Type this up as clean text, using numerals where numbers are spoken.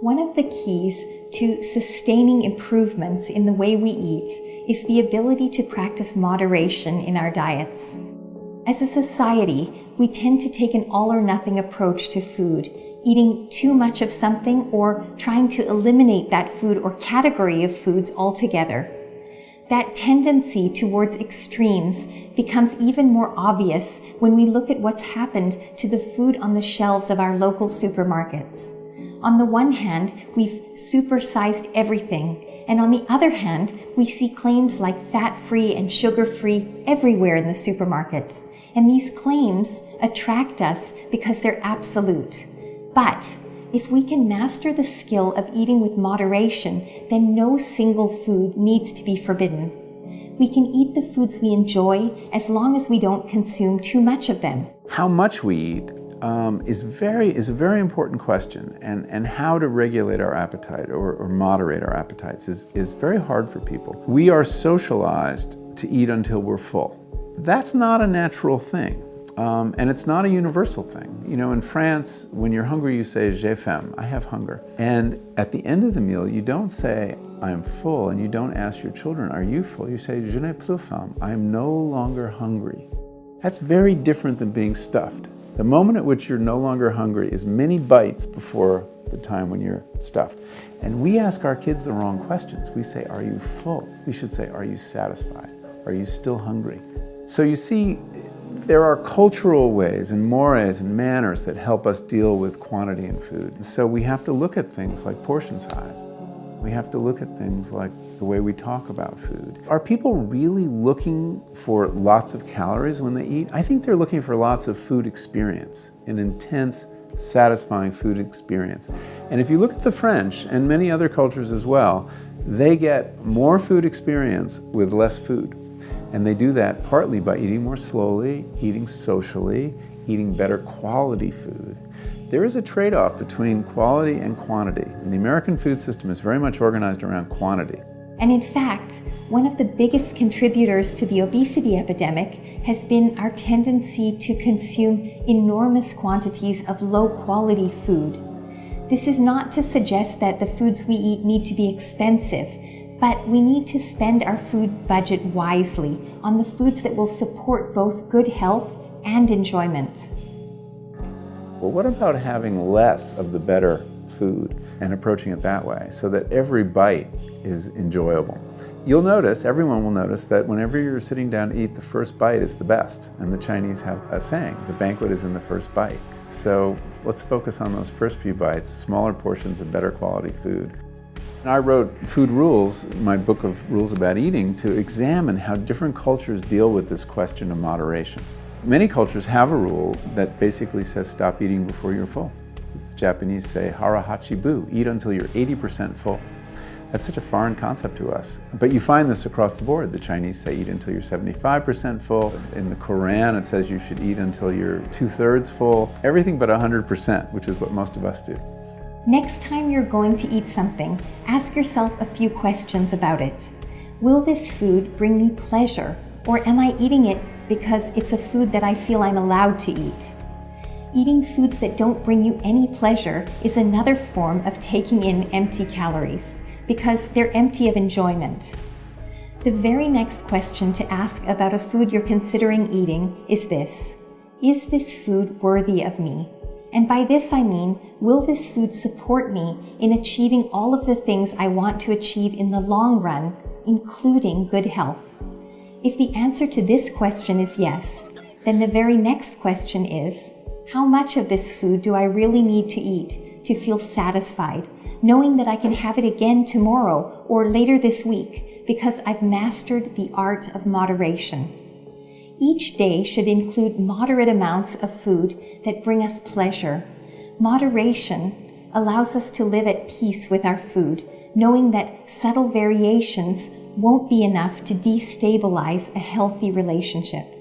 One of the keys to sustaining improvements in the way we eat is the ability to practice moderation in our diets. As a society, we tend to take an all-or-nothing approach to food, eating too much of something or trying to eliminate that food or category of foods altogether. That tendency towards extremes becomes even more obvious when we look at what's happened to the food on the shelves of our local supermarkets. On the one hand, we've supersized everything, and on the other hand, we see claims like fat-free and sugar-free everywhere in the supermarket. And these claims attract us because they're absolute. But if we can master the skill of eating with moderation, then no single food needs to be forbidden. We can eat the foods we enjoy as long as we don't consume too much of them. How much we eat is a very important question, and how to regulate our appetite or moderate our appetites is very hard for people. We are socialized to eat until we're full. That's not a natural thing. And it's not a universal thing. You know, in France, when you're hungry, you say, j'ai faim, I have hunger. And at the end of the meal, you don't say, I'm full, and you don't ask your children, are you full? You say, je n'ai plus faim, I am no longer hungry. That's very different than being stuffed. The moment at which you're no longer hungry is many bites before the time when you're stuffed. And we ask our kids the wrong questions. We say, are you full? We should say, are you satisfied? Are you still hungry? So you see, there are cultural ways and mores and manners that help us deal with quantity in food. So we have to look at things like portion size. We have to look at things like the way we talk about food. Are people really looking for lots of calories when they eat? I think they're looking for lots of food experience, an intense, satisfying food experience. And if you look at the French and many other cultures as well, they get more food experience with less food. And they do that partly by eating more slowly, eating socially, eating better quality food. There is a trade-off between quality and quantity, and the American food system is very much organized around quantity. And in fact, one of the biggest contributors to the obesity epidemic has been our tendency to consume enormous quantities of low-quality food. This is not to suggest that the foods we eat need to be expensive, but we need to spend our food budget wisely on the foods that will support both good health and enjoyment. Well, what about having less of the better food and approaching it that way so that every bite is enjoyable? You'll notice, everyone will notice, that whenever you're sitting down to eat, the first bite is the best. And the Chinese have a saying, the banquet is in the first bite. So let's focus on those first few bites, smaller portions of better quality food. I wrote Food Rules, my book of rules about eating, to examine how different cultures deal with this question of moderation. Many cultures have a rule that basically says stop eating before you're full. The Japanese say hara hachi bu, eat until you're 80% full. That's such a foreign concept to us. But you find this across the board. The Chinese say eat until you're 75% full. In the Quran it says you should eat until you're 2/3 full. Everything but 100%, which is what most of us do. Next time you're going to eat something, ask yourself a few questions about it. Will this food bring me pleasure, or am I eating it because it's a food that I feel I'm allowed to eat? Eating foods that don't bring you any pleasure is another form of taking in empty calories, because they're empty of enjoyment. The very next question to ask about a food you're considering eating is this: is this food worthy of me? And by this I mean, will this food support me in achieving all of the things I want to achieve in the long run, including good health? If the answer to this question is yes, then the very next question is, how much of this food do I really need to eat to feel satisfied, knowing that I can have it again tomorrow or later this week because I've mastered the art of moderation? Each day should include moderate amounts of food that bring us pleasure. Moderation allows us to live at peace with our food, knowing that subtle variations won't be enough to destabilize a healthy relationship.